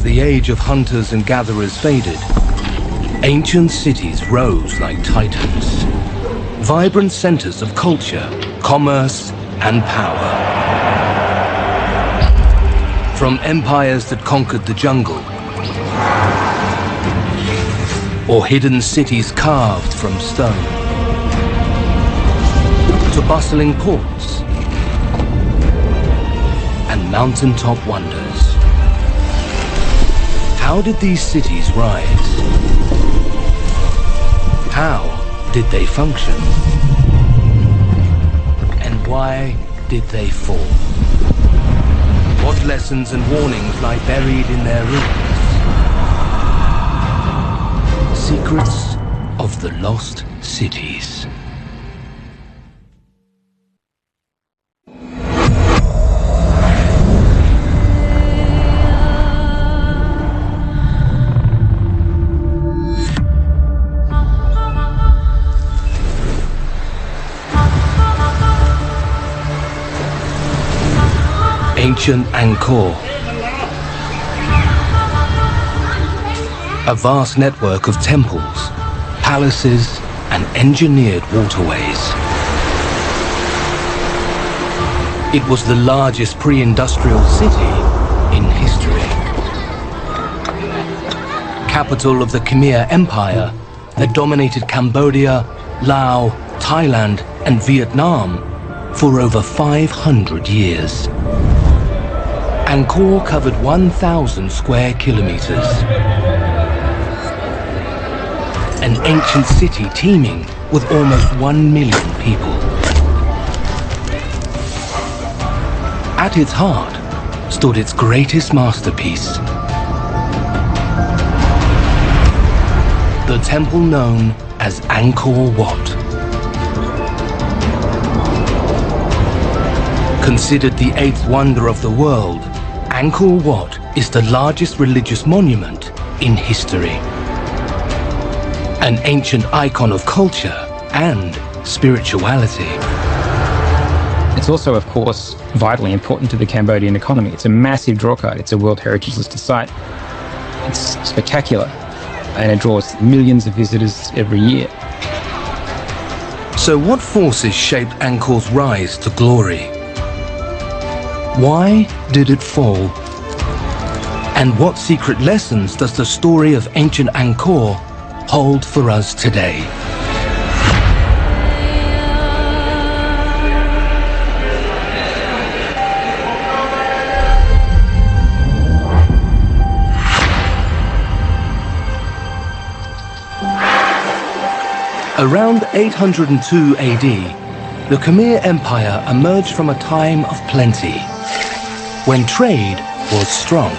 the age of hunters and gatherers faded, ancient cities rose like titans, vibrant centers of culture, commerce, and power. From empires that conquered the jungle, or hidden cities carved from stone, to bustling ports and mountaintop wonders. How did these cities rise? How did they function? And why did they fall? What lessons and warnings lie buried in their ruins? Secrets of the Lost Cities. Ancient Angkor. A vast network of temples, palaces, and engineered waterways. It was the largest pre-industrial city in history. Capital of the Khmer Empire that dominated Cambodia, Laos, Thailand, and Vietnam for over 500 years. Angkor covered 1,000 square kilometers. An ancient city teeming with almost 1 million people. At its heart stood its greatest masterpiece, the temple known as Angkor Wat. Considered the eighth wonder of the world, Angkor Wat is the largest religious monument in history. An ancient icon of culture and spirituality. It's also, of course, vitally important to the Cambodian economy. It's a massive drawcard. It's a World Heritage Listed site. It's spectacular, and it draws millions of visitors every year. So what forces shaped Angkor's rise to glory? Why did it fall? And what secret lessons does the story of ancient Angkor hold for us today? Around 802 AD, the Khmer Empire emerged from a time of plenty, when trade was strong.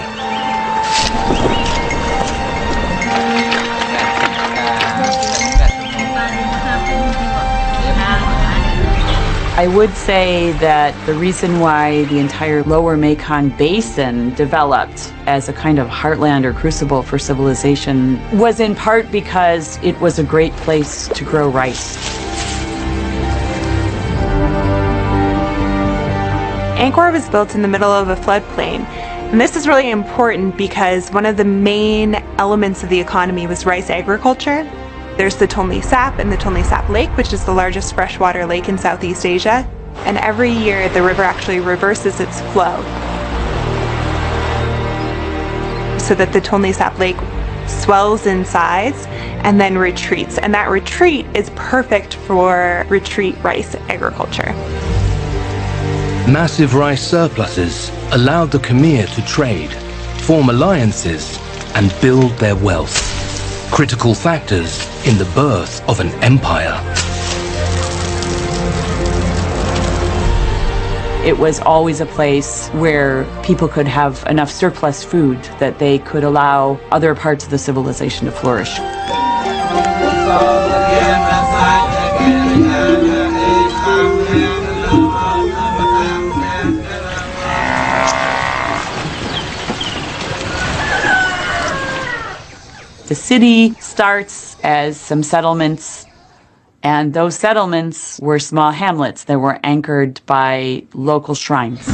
I would say that the reason why the entire lower Mekong Basin developed as a kind of heartland or crucible for civilization was in part because it was a great place to grow rice. Angkor was built in the middle of a floodplain, and this is really important because one of the main elements of the economy was rice agriculture. There's the Tonle Sap and the Tonle Sap Lake, which is the largest freshwater lake in Southeast Asia, and every year the river actually reverses its flow so that the Tonle Sap Lake swells in size and then retreats, and that retreat is perfect for retreat rice agriculture. Massive rice surpluses allowed the Khmer to trade, form alliances, and build their wealth. Critical factors in the birth of an empire. It was always a place where people could have enough surplus food that they could allow other parts of the civilization to flourish. The city starts as some settlements, and those settlements were small hamlets that were anchored by local shrines.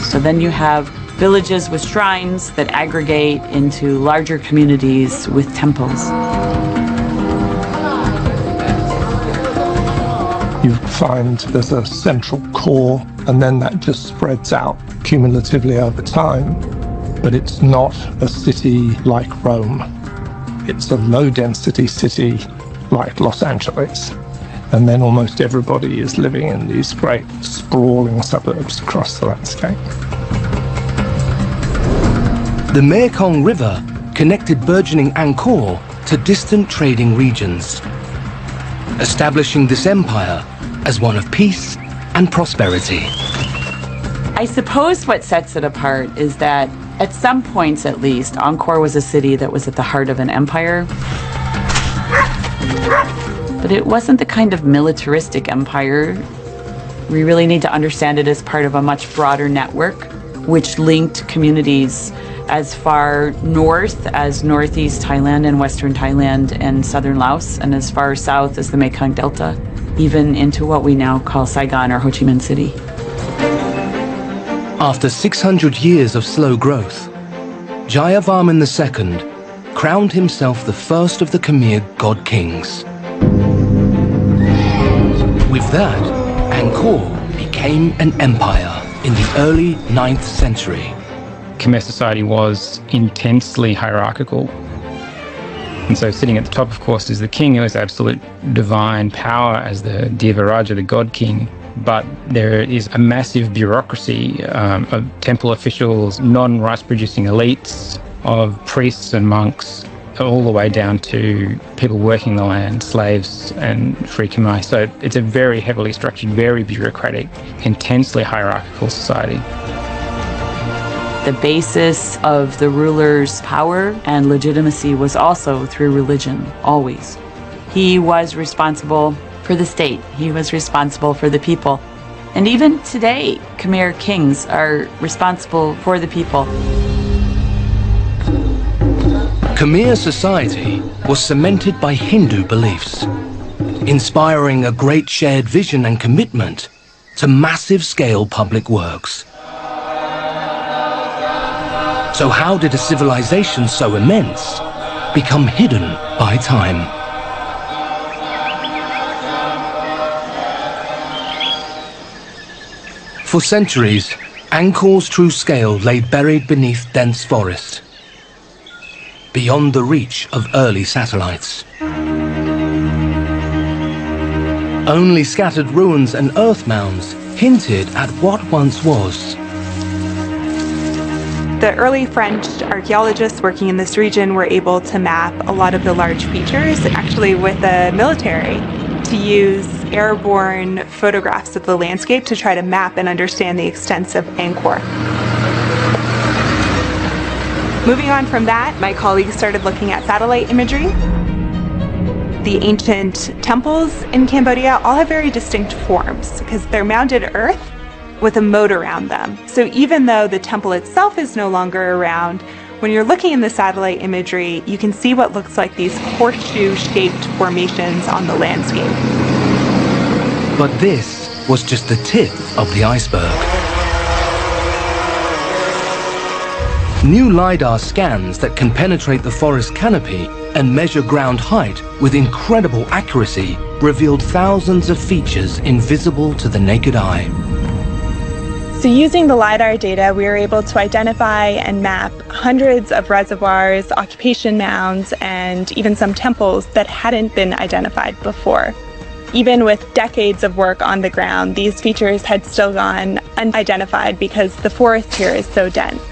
So then you have villages with shrines that aggregate into larger communities with temples. You find there's a central core, and then that just spreads out cumulatively over time. But it's not a city like Rome. It's a low-density city like Los Angeles. And then almost everybody is living in these great sprawling suburbs across the landscape. The Mekong River connected burgeoning Angkor to distant trading regions, establishing this empire as one of peace and prosperity. I suppose what sets it apart is that, at some points at least, Angkor was a city that was at the heart of an empire. But it wasn't the kind of militaristic empire. We really need to understand it as part of a much broader network, which linked communities as far north as northeast Thailand and western Thailand and southern Laos, and as far south as the Mekong Delta, even into what we now call Saigon or Ho Chi Minh City. After 600 years of slow growth, Jayavarman II crowned himself the first of the Khmer god kings. With that, Angkor became an empire in the early 9th century. Khmer society was intensely hierarchical. And so sitting at the top, of course, is the king, who has absolute divine power as the Devaraja, the god king. But there is a massive bureaucracy of temple officials, non-rice-producing elites, of priests and monks, all the way down to people working the land, slaves and free Khmer. So it's a very heavily structured, very bureaucratic, intensely hierarchical society. The basis of the ruler's power and legitimacy was also through religion, always. He was responsible for the state. He was responsible for the people. And even today, Khmer kings are responsible for the people. Khmer society was cemented by Hindu beliefs, inspiring a great shared vision and commitment to massive-scale public works. So how did a civilization so immense become hidden by time? For centuries, Angkor's true scale lay buried beneath dense forest, beyond the reach of early satellites. Only scattered ruins and earth mounds hinted at what once was. The early French archaeologists working in this region were able to map a lot of the large features, actually with the military, to use airborne photographs of the landscape to try to map and understand the extents of Angkor. Moving on from that, my colleagues started looking at satellite imagery. The ancient temples in Cambodia all have very distinct forms because they're mounded earth with a moat around them. So even though the temple itself is no longer around, when you're looking in the satellite imagery, you can see what looks like these horseshoe-shaped formations on the landscape. But this was just the tip of the iceberg. New LiDAR scans that can penetrate the forest canopy and measure ground height with incredible accuracy revealed thousands of features invisible to the naked eye. So using the LiDAR data, we were able to identify and map hundreds of reservoirs, occupation mounds, and even some temples that hadn't been identified before. Even with decades of work on the ground, these features had still gone unidentified because the forest here is so dense.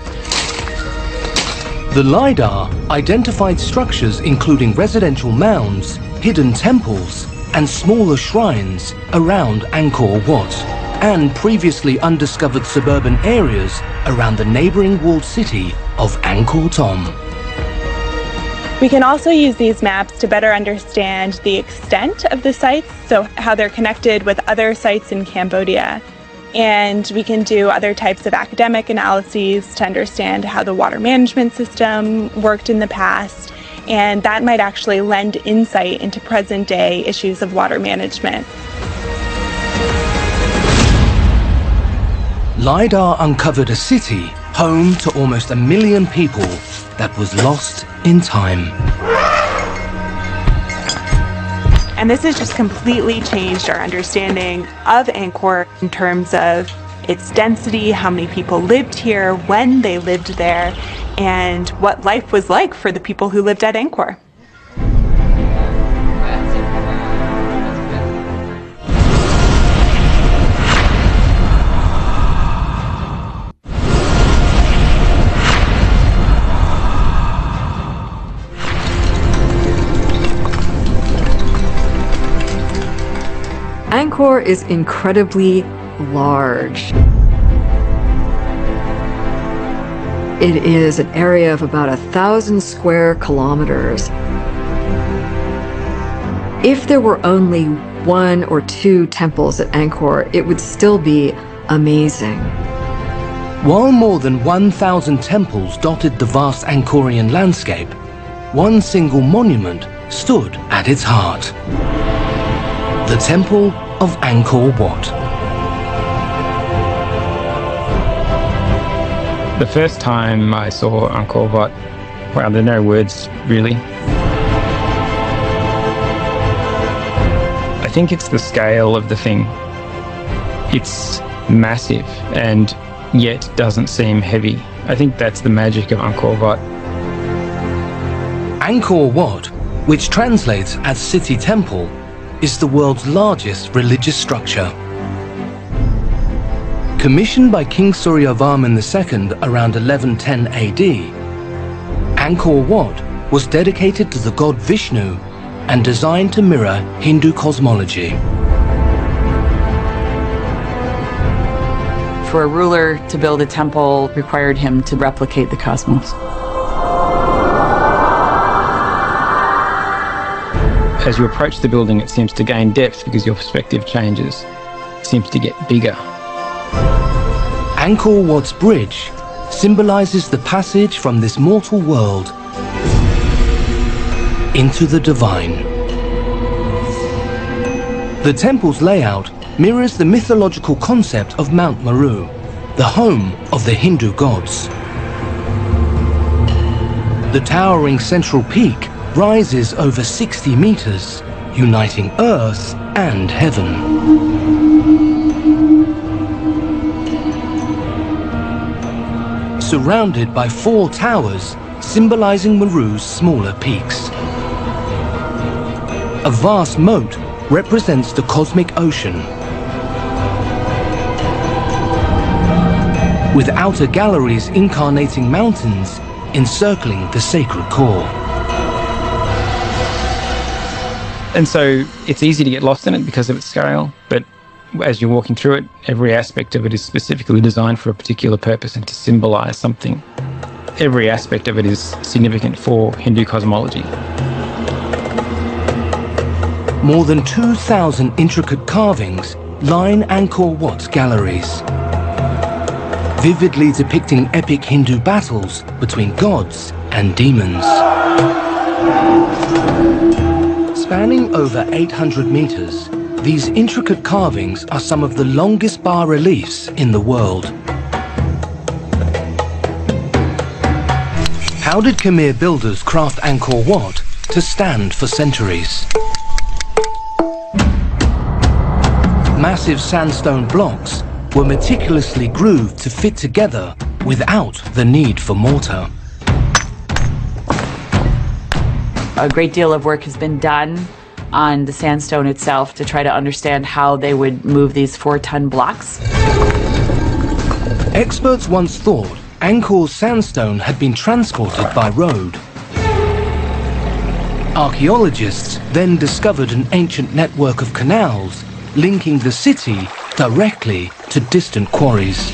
The LiDAR identified structures including residential mounds, hidden temples, and smaller shrines around Angkor Wat, and previously undiscovered suburban areas around the neighboring walled city of Angkor Thom. We can also use these maps to better understand the extent of the sites, so how they're connected with other sites in Cambodia. And we can do other types of academic analyses to understand how the water management system worked in the past, and that might actually lend insight into present-day issues of water management. LiDAR uncovered a city home to almost 1 million people that was lost in time. And this has just completely changed our understanding of Angkor in terms of its density, how many people lived here, when they lived there, and what life was like for the people who lived at Angkor. Angkor is incredibly large. It is an area of about 1,000 square kilometers. If there were only 1 or 2 temples at Angkor, it would still be amazing. While more than 1,000 temples dotted the vast Angkorian landscape, one single monument stood at its heart. The Temple of Angkor Wat. The first time I saw Angkor Wat, wow, there are no words really. I think it's the scale of the thing. It's massive and yet doesn't seem heavy. I think that's the magic of Angkor Wat. Angkor Wat, which translates as City Temple, is the world's largest religious structure. Commissioned by King Suryavarman II around 1110 AD, Angkor Wat was dedicated to the god Vishnu and designed to mirror Hindu cosmology. For a ruler to build a temple required him to replicate the cosmos. As you approach the building, it seems to gain depth because your perspective changes. It seems to get bigger. Angkor Wat's bridge symbolizes the passage from this mortal world into the divine. The temple's layout mirrors the mythological concept of Mount Meru, the home of the Hindu gods. The towering central peak rises over 60 meters, uniting earth and heaven. Surrounded by 4 towers symbolizing Meru's smaller peaks. A vast moat represents the cosmic ocean, with outer galleries incarnating mountains encircling the sacred core. And so it's easy to get lost in it because of its scale, but as you're walking through it, every aspect of it is specifically designed for a particular purpose and to symbolize something. Every aspect of it is significant for Hindu cosmology. More than 2,000 intricate carvings line Angkor Wat's galleries, vividly depicting epic Hindu battles between gods and demons. Spanning over 800 meters, these intricate carvings are some of the longest bas-reliefs in the world. How did Khmer builders craft Angkor Wat to stand for centuries? Massive sandstone blocks were meticulously grooved to fit together without the need for mortar. A great deal of work has been done on the sandstone itself to try to understand how they would move these 4-ton blocks. Experts once thought Angkor's sandstone had been transported by road. Archaeologists then discovered an ancient network of canals linking the city directly to distant quarries.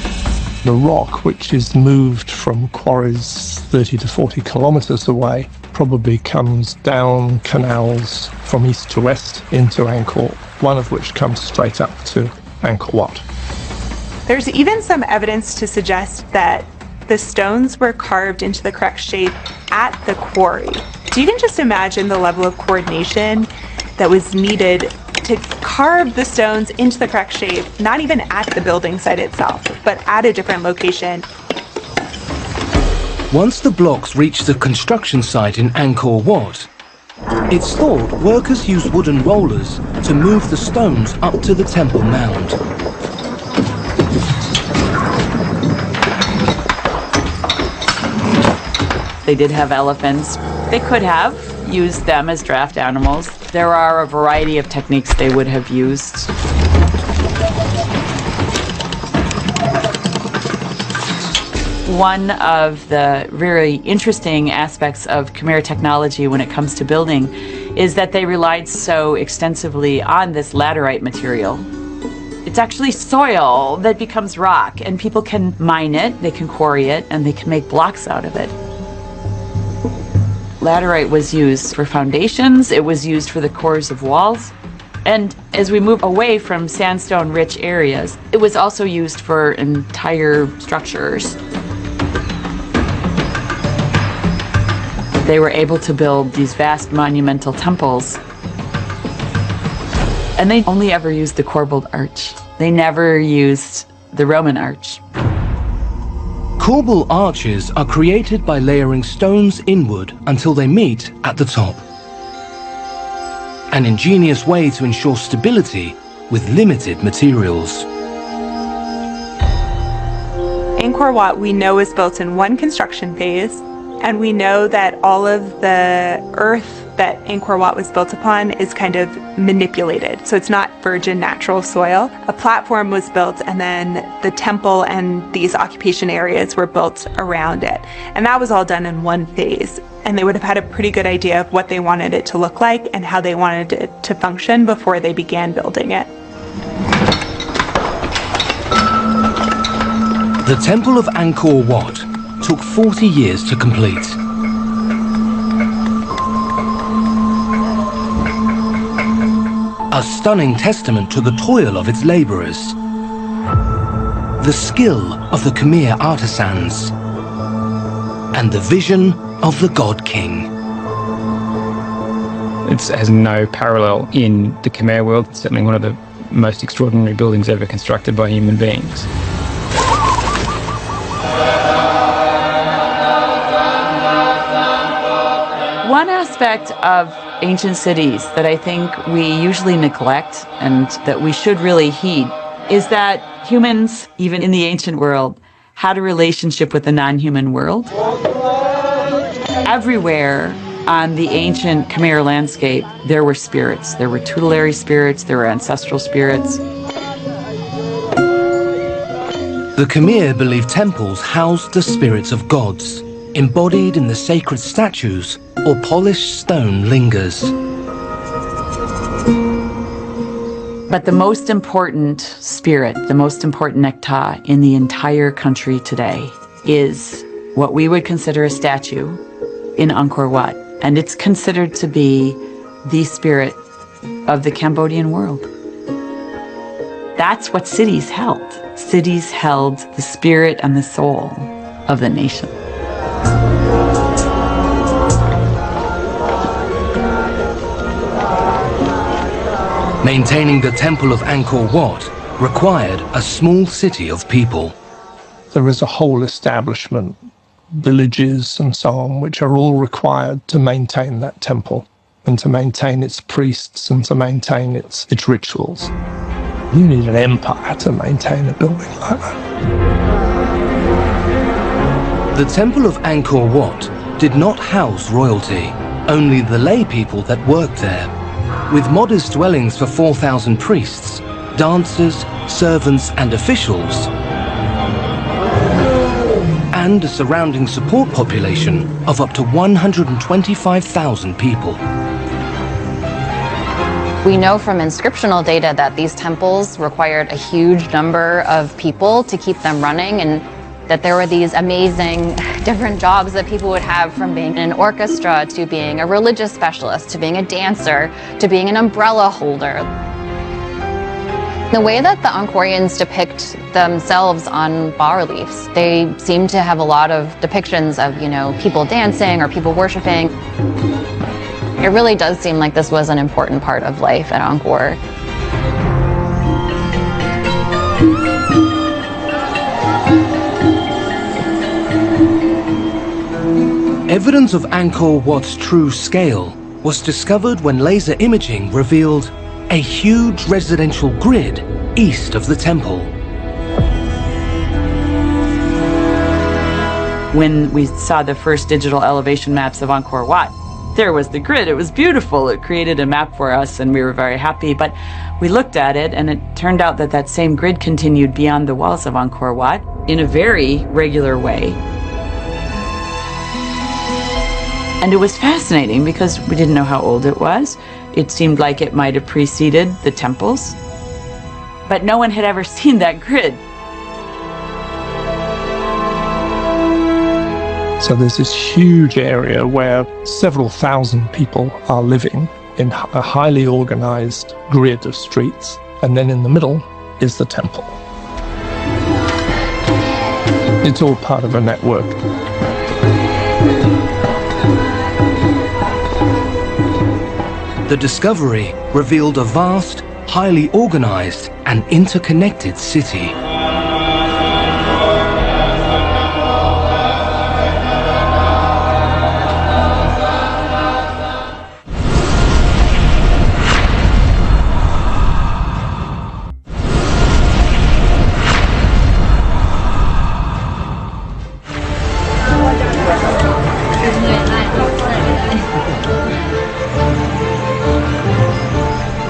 The rock, which is moved from quarries 30 to 40 kilometers away, probably comes down canals from east to west into Angkor, one of which comes straight up to Angkor Wat. There's even some evidence to suggest that the stones were carved into the correct shape at the quarry. So you can just imagine the level of coordination that was needed to carve the stones into the correct shape, not even at the building site itself, but at a different location. Once the blocks reached the construction site in Angkor Wat, it's thought workers used wooden rollers to move the stones up to the temple mound. They did have elephants. They could have used them as draft animals. There are a variety of techniques they would have used. One of the very interesting aspects of Khmer technology when it comes to building is that they relied so extensively on this laterite material. It's actually soil that becomes rock, and people can mine it, they can quarry it, and they can make blocks out of it. Laterite was used for foundations, it was used for the cores of walls, and as we move away from sandstone-rich areas, it was also used for entire structures. They were able to build these vast monumental temples, and they only ever used the corbelled arch. They never used the Roman arch. Corbel arches are created by layering stones inward until they meet at the top. An ingenious way to ensure stability with limited materials. Angkor Wat we know is built in one construction phase, and we know that all of the earth that Angkor Wat was built upon is kind of manipulated. So it's not virgin natural soil. A platform was built, and then the temple and these occupation areas were built around it. And that was all done in one phase. And they would have had a pretty good idea of what they wanted it to look like and how they wanted it to function before they began building it. The Temple of Angkor Wat took 40 years to complete. A stunning testament to the toil of its laborers, the skill of the Khmer artisans, and the vision of the God King. It has no parallel in the Khmer world. It's certainly one of the most extraordinary buildings ever constructed by human beings. One aspect of ancient cities that I think we usually neglect and that we should really heed is that humans, even in the ancient world, had a relationship with the non-human world. Everywhere on the ancient Khmer landscape, there were spirits. There were tutelary spirits, there were ancestral spirits. The Khmer believed temples housed the spirits of gods, embodied in the sacred statues or polished stone lingers. But the most important spirit, the most important nekta in the entire country today is what we would consider a statue in Angkor Wat. And it's considered to be the spirit of the Cambodian world. That's what cities held. Cities held the spirit and the soul of the nation. Maintaining the Temple of Angkor Wat required a small city of people. There is a whole establishment, villages and so on, which are all required to maintain that temple and to maintain its priests and to maintain its rituals. You need an empire to maintain a building like that. The Temple of Angkor Wat did not house royalty, only the lay people that worked there. With modest dwellings for 4,000 priests, dancers, servants and officials, and a surrounding support population of up to 125,000 people. We know from inscriptional data that these temples required a huge number of people to keep them running, and that there were these amazing different jobs that people would have, from being in an orchestra to being a religious specialist to being a dancer to being an umbrella holder. The way that the Angkorians depict themselves on bas-reliefs, they seem to have a lot of depictions of, people dancing or people worshiping. It really does seem like this was an important part of life at Angkor. Evidence of Angkor Wat's true scale was discovered when laser imaging revealed a huge residential grid east of the temple. When we saw the first digital elevation maps of Angkor Wat, there was the grid. It was beautiful. It created a map for us and we were very happy. But we looked at it and it turned out that that same grid continued beyond the walls of Angkor Wat in a very regular way. And it was fascinating because we didn't know how old it was. It seemed like it might have preceded the temples. But no one had ever seen that grid. So there's this huge area where several thousand people are living in a highly organized grid of streets. And then in the middle is the temple. It's all part of a network. The discovery revealed a vast, highly organized and interconnected city.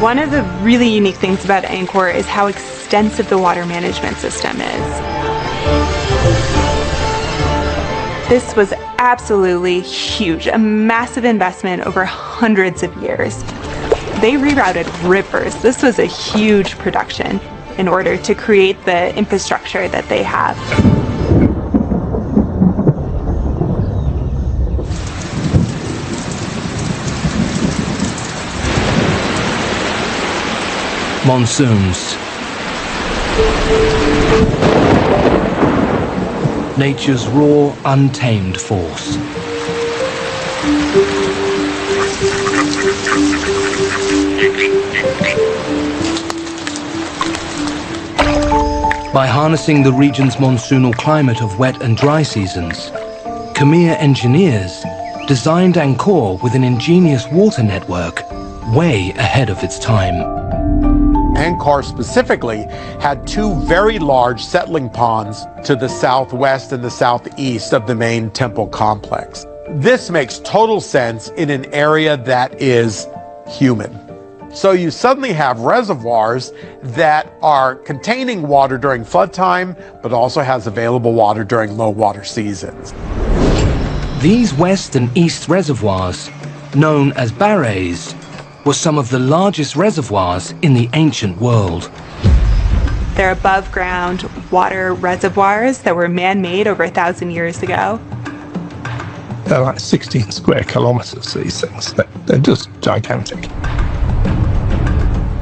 One of the really unique things about Angkor is how extensive the water management system is. This was absolutely huge, a massive investment over hundreds of years. They rerouted rivers. This was a huge production in order to create the infrastructure that they have. Monsoons. Nature's raw, untamed force. By harnessing the region's monsoonal climate of wet and dry seasons, Khmer engineers designed Angkor with an ingenious water network way ahead of its time. Angkor specifically had two very large settling ponds to the southwest and the southeast of the main temple complex. This makes total sense in an area that is humid. So you suddenly have reservoirs that are containing water during flood time, but also has available water during low water seasons. These west and east reservoirs, known as barrays, were some of the largest reservoirs in the ancient world. They're above ground water reservoirs that were man-made over 1,000 years ago. They're like 16 square kilometers, these things. They're just gigantic.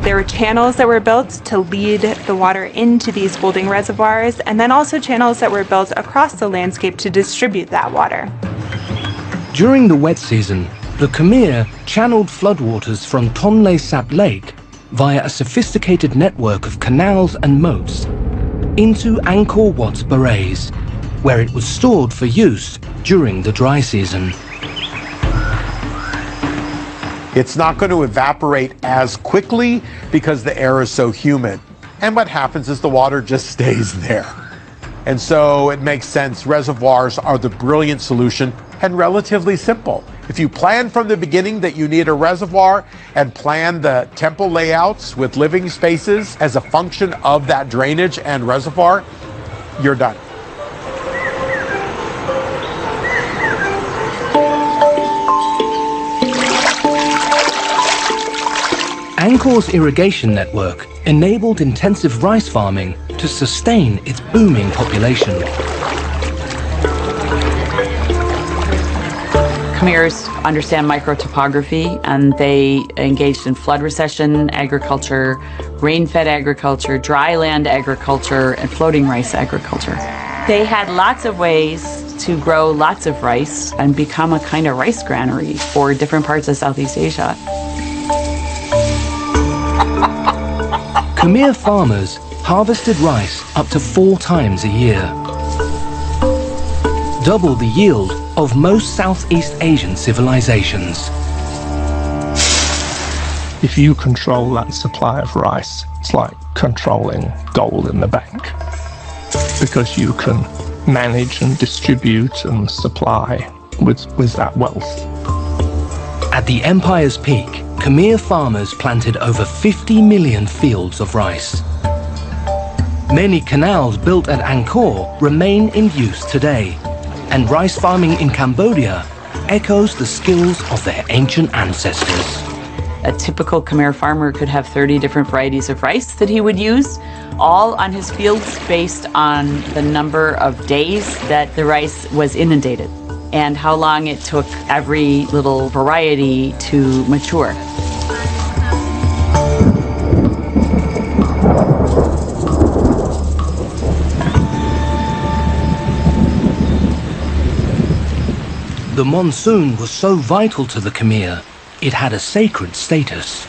There were channels that were built to lead the water into these holding reservoirs, and then also channels that were built across the landscape to distribute that water. During the wet season, the Khmer channeled floodwaters from Tonle Sap Lake via a sophisticated network of canals and moats into Angkor Wat's barrays, where it was stored for use during the dry season. It's not going to evaporate as quickly because the air is so humid. And what happens is the water just stays there. And so it makes sense. Reservoirs are the brilliant solution and relatively simple. If you plan from the beginning that you need a reservoir and plan the temple layouts with living spaces as a function of that drainage and reservoir, you're done. Angkor's irrigation network enabled intensive rice farming to sustain its booming population. Khmers understand microtopography and they engaged in flood recession agriculture, rain-fed agriculture, dry land agriculture, and floating rice agriculture. They had lots of ways to grow lots of rice and become a kind of rice granary for different parts of Southeast Asia. Khmer farmers harvested rice up to 4 times a year. double the yield of most Southeast Asian civilizations. If you control that supply of rice, it's like controlling gold in the bank, because you can manage and distribute and supply with that wealth. At the empire's peak, Khmer farmers planted over 50 million fields of rice. Many canals built at Angkor remain in use today, and rice farming in Cambodia echoes the skills of their ancient ancestors. A typical Khmer farmer could have 30 different varieties of rice that he would use, all on his fields based on the number of days that the rice was inundated and how long it took every little variety to mature. The monsoon was so vital to the Khmer, it had a sacred status.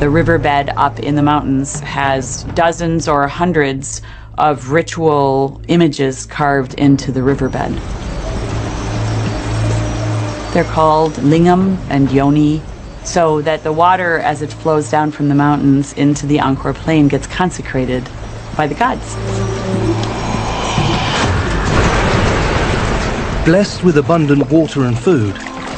The riverbed up in the mountains has dozens or hundreds of ritual images carved into the riverbed. They're called lingam and yoni, so that the water as it flows down from the mountains into the Angkor plain gets consecrated by the gods. Blessed with abundant water and food,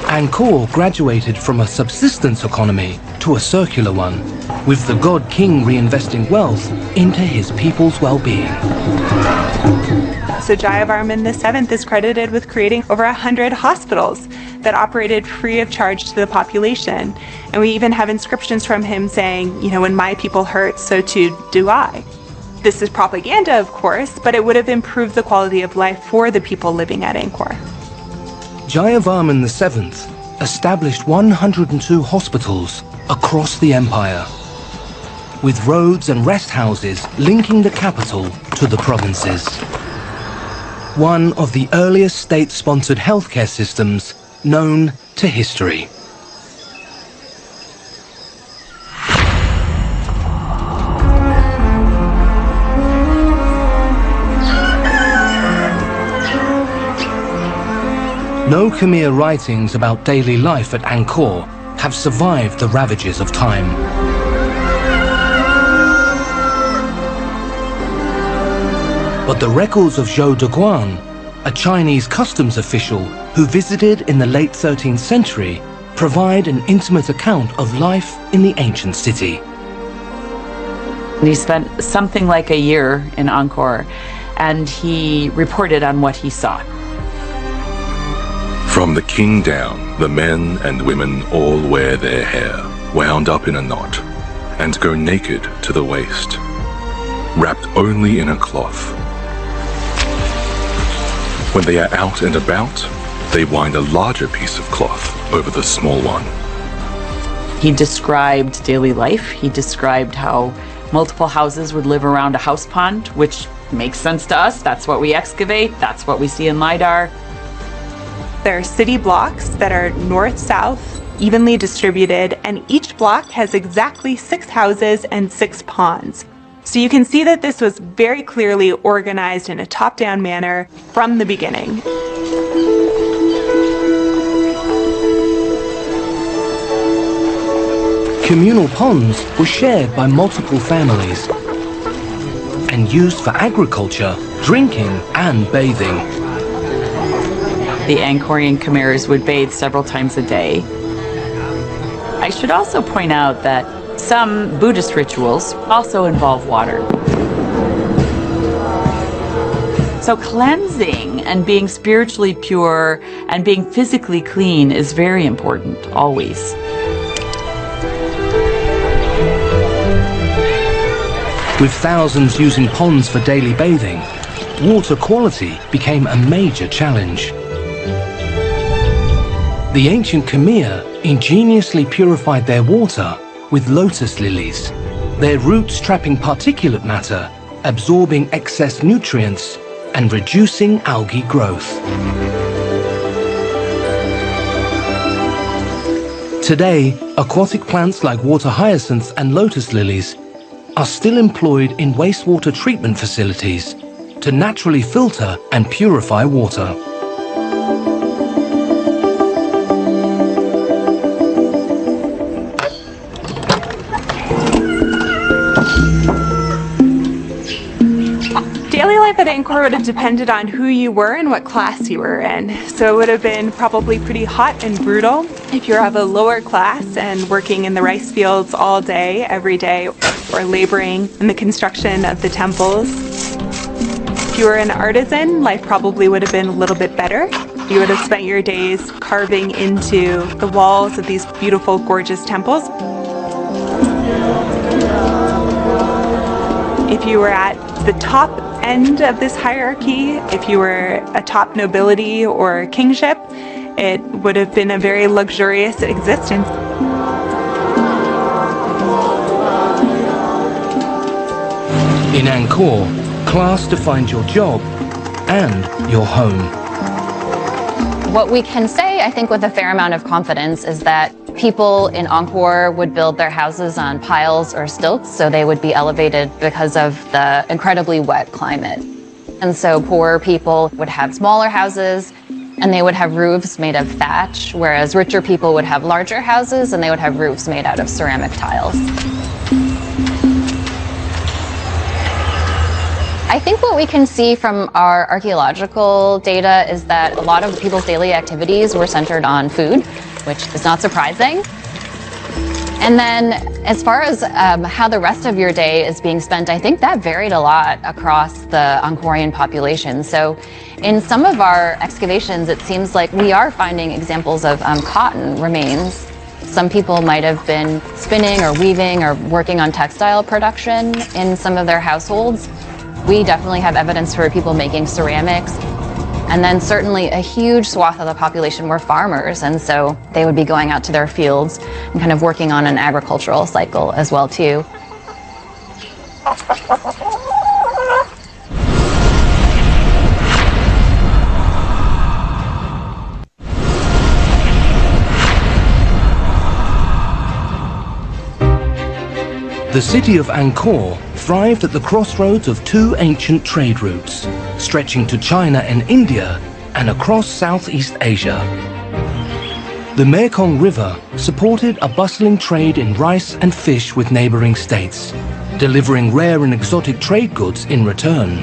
Angkor graduated from a subsistence economy to a circular one, with the god king reinvesting wealth into his people's well-being. So Jayavarman VII is credited with creating over 100 hospitals that operated free of charge to the population. And we even have inscriptions from him saying, you know, when my people hurt, so too do I. This is propaganda, of course, but it would have improved the quality of life for the people living at Angkor. Jayavarman VII established 102 hospitals across the empire, with roads and rest houses linking the capital to the provinces. One of the earliest state-sponsored healthcare systems known to history. No Khmer writings about daily life at Angkor have survived the ravages of time. But the records of Zhou Deguan, a Chinese customs official who visited in the late 13th century, provide an intimate account of life in the ancient city. He spent something like a year in Angkor, and he reported on what he saw. From the king down, the men and women all wear their hair wound up in a knot and go naked to the waist, wrapped only in a cloth. When they are out and about, they wind a larger piece of cloth over the small one. He described daily life. He described how multiple houses would live around a house pond, which makes sense to us. That's what we excavate. That's what we see in LiDAR. There are city blocks that are north-south, evenly distributed, and each block has exactly 6 houses and 6 ponds. So you can see that this was very clearly organized in a top-down manner from the beginning. Communal ponds were shared by multiple families and used for agriculture, drinking, and bathing. The Angkorian Khmers would bathe several times a day. I should also point out that some Buddhist rituals also involve water. So cleansing and being spiritually pure and being physically clean is very important, always. With thousands using ponds for daily bathing, water quality became a major challenge. The ancient Khmer ingeniously purified their water with lotus lilies, their roots trapping particulate matter, absorbing excess nutrients, and reducing algae growth. Today, aquatic plants like water hyacinths and lotus lilies are still employed in wastewater treatment facilities to naturally filter and purify water. Daily life at Angkor would have depended on who you were and what class you were in. So it would have been probably pretty hot and brutal if you're of a lower class and working in the rice fields all day, every day, or laboring in the construction of the temples. If you were an artisan, life probably would have been a little bit better. You would have spent your days carving into the walls of these beautiful, gorgeous temples. If you were at the top end of this hierarchy, if you were a top nobility or kingship, it would have been a very luxurious existence. In Angkor, class defines your job and your home. What we can say, I think, with a fair amount of confidence is that people in Angkor would build their houses on piles or stilts, so they would be elevated because of the incredibly wet climate. And so poor people would have smaller houses, and they would have roofs made of thatch, whereas richer people would have larger houses, and they would have roofs made out of ceramic tiles. I think what we can see from our archaeological data is that a lot of people's daily activities were centered on food, which is not surprising. And then as far as how the rest of your day is being spent, I think that varied a lot across the Angkorian population. So in some of our excavations, it seems like we are finding examples of cotton remains. Some people might have been spinning or weaving or working on textile production in some of their households. We definitely have evidence for people making ceramics. And then certainly a huge swath of the population were farmers, and so they would be going out to their fields and kind of working on an agricultural cycle as well too. The city of Angkor thrived at the crossroads of two ancient trade routes, stretching to China and India and across Southeast Asia. The Mekong River supported a bustling trade in rice and fish with neighboring states, delivering rare and exotic trade goods in return.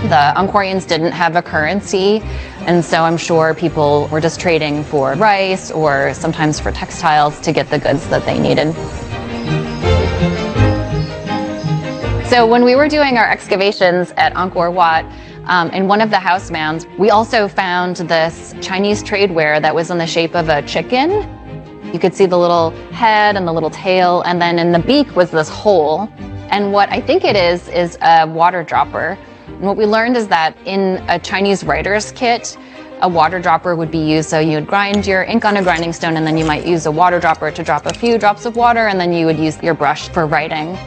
The Angkorians didn't have a currency, and so I'm sure people were just trading for rice or sometimes for textiles to get the goods that they needed. So when we were doing our excavations at Angkor Wat, in one of the house mounds, we also found this Chinese tradeware that was in the shape of a chicken. You could see the little head and the little tail, and then in the beak was this hole. And what I think it is a water dropper. And what we learned is that in a Chinese writer's kit, a water dropper would be used. So you would grind your ink on a grinding stone, and then you might use a water dropper to drop a few drops of water, and then you would use your brush for writing.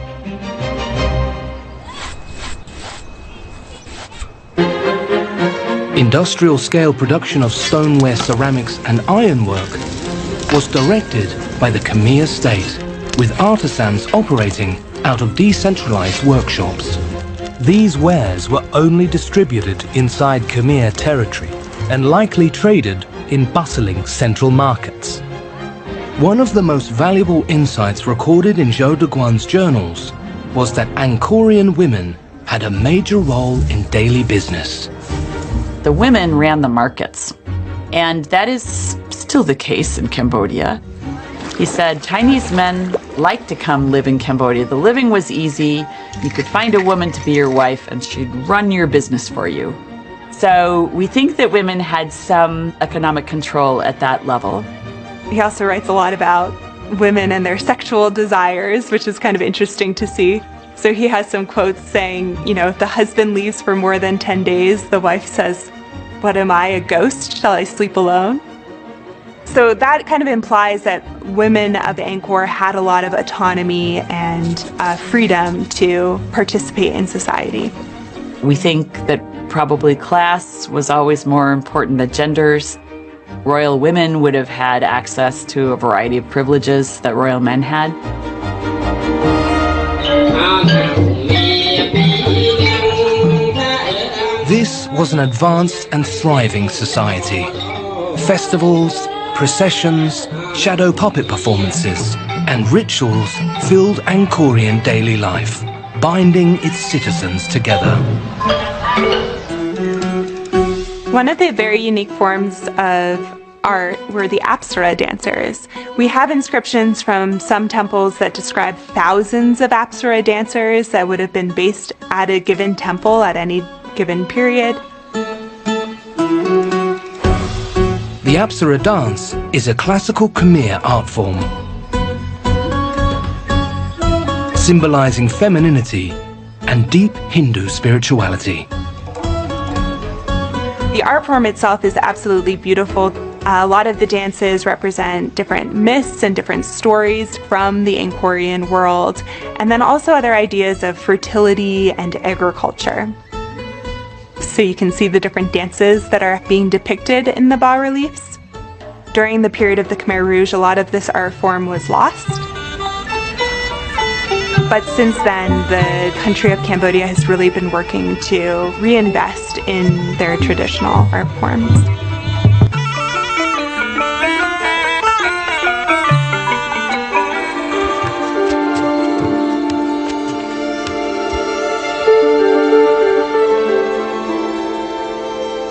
Industrial scale production of stoneware, ceramics and ironwork was directed by the Khmer state, with artisans operating out of decentralized workshops. These wares were only distributed inside Khmer territory and likely traded in bustling central markets. One of the most valuable insights recorded in Zhou Deguan's journals was that Angkorian women had a major role in daily business. The women ran the markets, and that is still the case in Cambodia. He said Chinese men liked to come live in Cambodia. The living was easy. You could find a woman to be your wife, and she'd run your business for you. So we think that women had some economic control at that level. He also writes a lot about women and their sexual desires, which is kind of interesting to see. So he has some quotes saying, if the husband leaves for more than 10 days, the wife says, "What am I, a ghost? Shall I sleep alone?" So that kind of implies that women of Angkor had a lot of autonomy and freedom to participate in society. We think that probably class was always more important than genders. Royal women would have had access to a variety of privileges that royal men had. was an advanced and thriving society. Festivals, processions, shadow puppet performances, and rituals filled Angkorian daily life, binding its citizens together. One of the very unique forms of art were the Apsara dancers. We have inscriptions from some temples that describe thousands of Apsara dancers that would have been based at a given temple at any given period. The Apsara dance is a classical Khmer art form, symbolizing femininity and deep Hindu spirituality. The art form itself is absolutely beautiful. A lot of the dances represent different myths and different stories from the Angkorian world, and then also other ideas of fertility and agriculture. So you can see the different dances that are being depicted in the bas-reliefs. During the period of the Khmer Rouge, a lot of this art form was lost. But since then, the country of Cambodia has really been working to reinvest in their traditional art forms.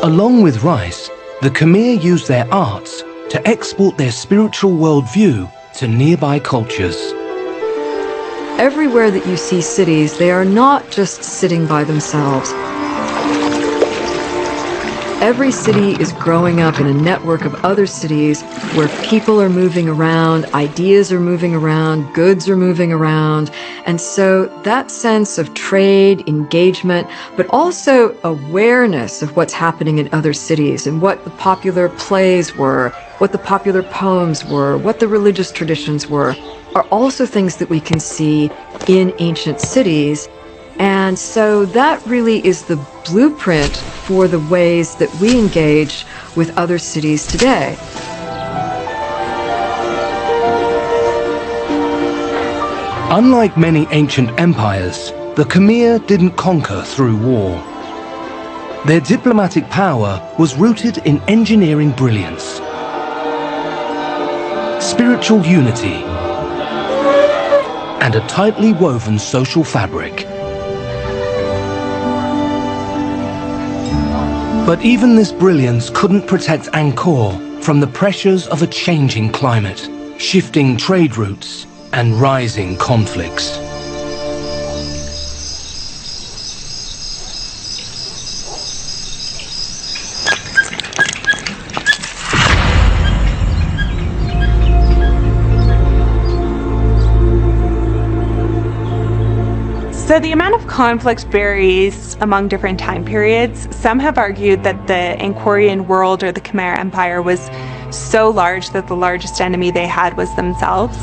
Along with rice, the Khmer used their arts to export their spiritual worldview to nearby cultures. Everywhere that you see cities, they are not just sitting by themselves. Every city is growing up in a network of other cities where people are moving around, ideas are moving around, goods are moving around. And so that sense of trade, engagement, but also awareness of what's happening in other cities and what the popular plays were, what the popular poems were, what the religious traditions were, are also things that we can see in ancient cities. And so that really is the blueprint for the ways that we engage with other cities today. Unlike many ancient empires, the Khmer didn't conquer through war. Their diplomatic power was rooted in engineering brilliance, spiritual unity, and a tightly woven social fabric. But even this brilliance couldn't protect Angkor from the pressures of a changing climate, shifting trade routes, and rising conflicts. So the amount of conflict varies among different time periods. Some have argued that the Angkorian world or the Khmer Empire was so large that the largest enemy they had was themselves.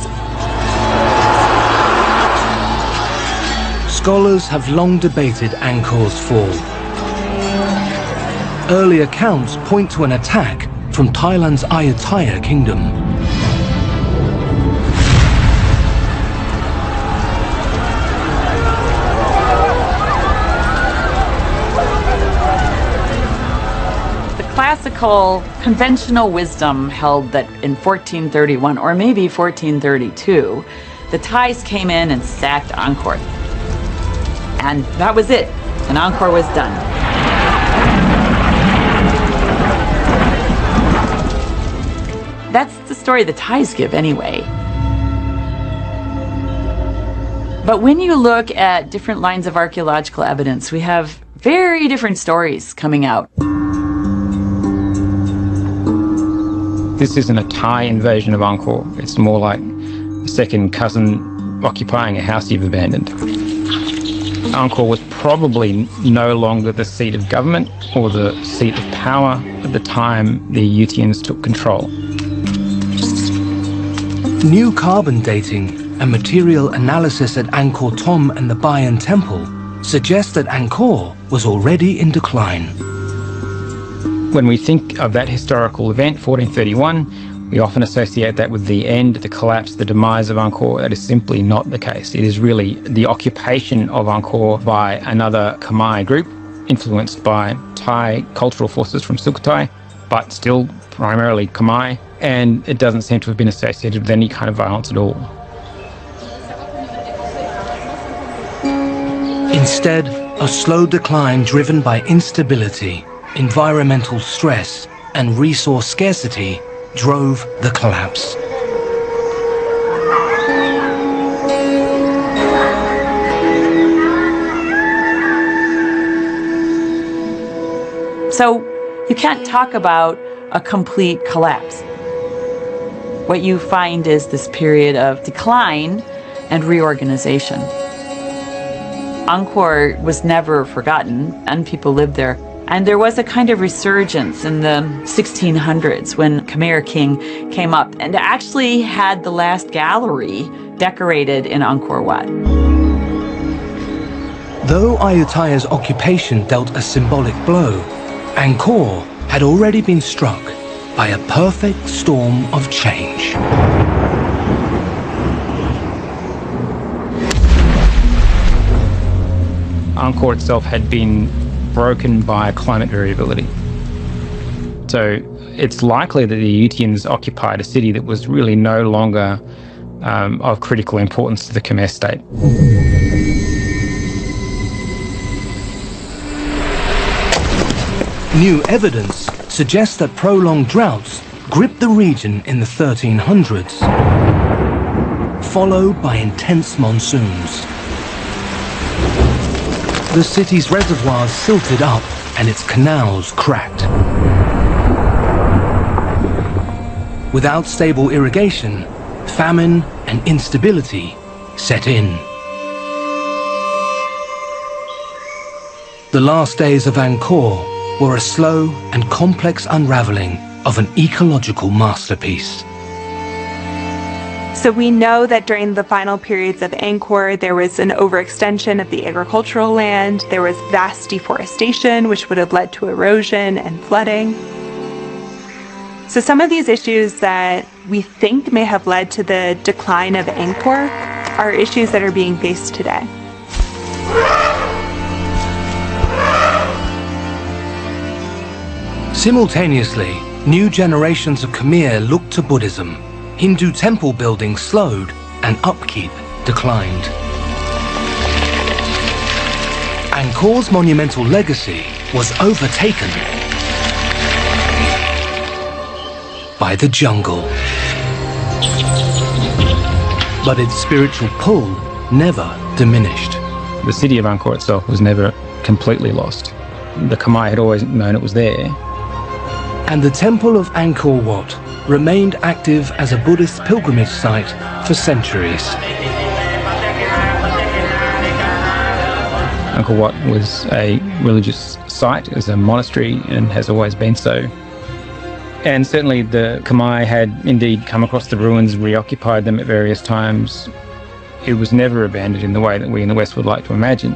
Scholars have long debated Angkor's fall. Early accounts point to an attack from Thailand's Ayutthaya kingdom. Classical conventional wisdom held that in 1431 or maybe 1432, the Thais came in and sacked Angkor. And that was it. And Angkor was done. That's the story the Thais give anyway. But when you look at different lines of archaeological evidence, we have very different stories coming out. This isn't a Thai invasion of Angkor. It's more like a second cousin occupying a house you've abandoned. Angkor was probably no longer the seat of government or the seat of power at the time the Ayutthians took control. New carbon dating and material analysis at Angkor Thom and the Bayon Temple suggest that Angkor was already in decline. When we think of that historical event, 1431, we often associate that with the end, the collapse, the demise of Angkor. That is simply not the case. It is really the occupation of Angkor by another Khmer group influenced by Thai cultural forces from Sukhothai, but still primarily Khmer, and it doesn't seem to have been associated with any kind of violence at all. Instead, a slow decline driven by instability, environmental stress, and resource scarcity drove the collapse. So you can't talk about a complete collapse. What you find is this period of decline and reorganization. Angkor was never forgotten, and people lived there. And there was a kind of resurgence in the 1600s when Khmer King came up and actually had the last gallery decorated in Angkor Wat. Though Ayutthaya's occupation dealt a symbolic blow, Angkor had already been struck by a perfect storm of change. Angkor itself had been broken by climate variability. So it's likely that the Ayutthians occupied a city that was really no longer of critical importance to the Khmer state. New evidence suggests that prolonged droughts gripped the region in the 1300s, followed by intense monsoons. The city's reservoirs silted up and its canals cracked. Without stable irrigation, famine and instability set in. The last days of Angkor were a slow and complex unraveling of an ecological masterpiece. So we know that during the final periods of Angkor, there was an overextension of the agricultural land, there was vast deforestation, which would have led to erosion and flooding. So some of these issues that we think may have led to the decline of Angkor are issues that are being faced today. Simultaneously, new generations of Khmer looked to Buddhism. Hindu temple building slowed and upkeep declined. Angkor's monumental legacy was overtaken by the jungle. But its spiritual pull never diminished. The city of Angkor itself was never completely lost. The Khmer had always known it was there. And the temple of Angkor Wat remained active as a Buddhist pilgrimage site for centuries. Angkor Wat was a religious site, it was a monastery and has always been so. And certainly the Khmer had indeed come across the ruins, reoccupied them at various times. It was never abandoned in the way that we in the West would like to imagine.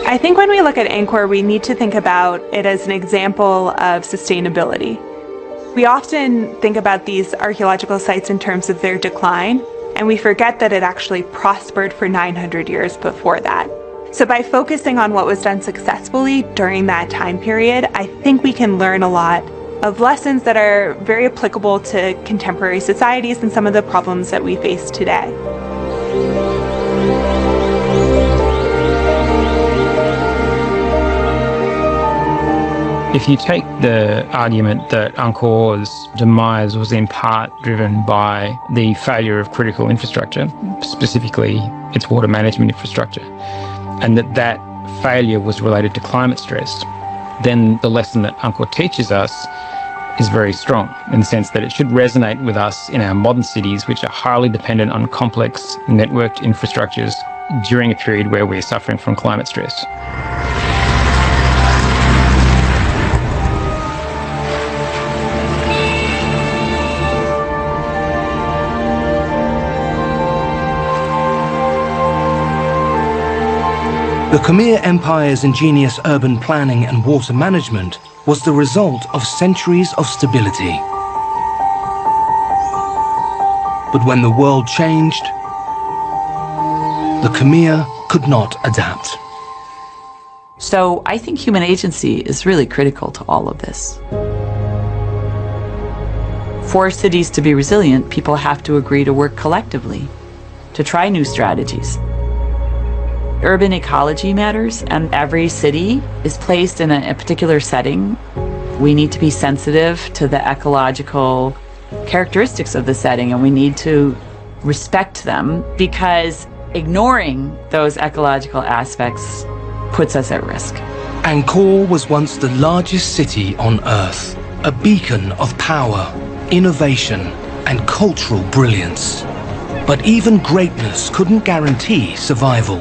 I think when we look at Angkor, we need to think about it as an example of sustainability. We often think about these archaeological sites in terms of their decline, and we forget that it actually prospered for 900 years before that. So by focusing on what was done successfully during that time period, I think we can learn a lot of lessons that are very applicable to contemporary societies and some of the problems that we face today. If you take the argument that Angkor's demise was in part driven by the failure of critical infrastructure, specifically its water management infrastructure, and that failure was related to climate stress, then the lesson that Angkor teaches us is very strong in the sense that it should resonate with us in our modern cities, which are highly dependent on complex networked infrastructures during a period where we're suffering from climate stress. The Khmer Empire's ingenious urban planning and water management was the result of centuries of stability. But when the world changed, the Khmer could not adapt. So I think human agency is really critical to all of this. For cities to be resilient, people have to agree to work collectively, to try new strategies. Urban ecology matters, and every city is placed in a particular setting. We need to be sensitive to the ecological characteristics of the setting, and we need to respect them, because ignoring those ecological aspects puts us at risk. Angkor was once the largest city on Earth, a beacon of power, innovation, and cultural brilliance. But even greatness couldn't guarantee survival.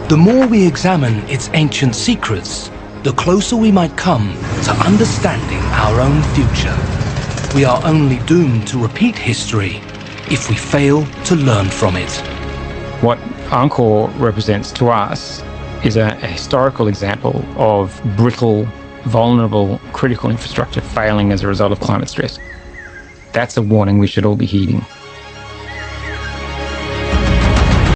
The more we examine its ancient secrets, the closer we might come to understanding our own future. We are only doomed to repeat history if we fail to learn from it. What Angkor represents to us is a historical example of brittle, vulnerable, critical infrastructure failing as a result of climate stress. That's a warning we should all be heeding.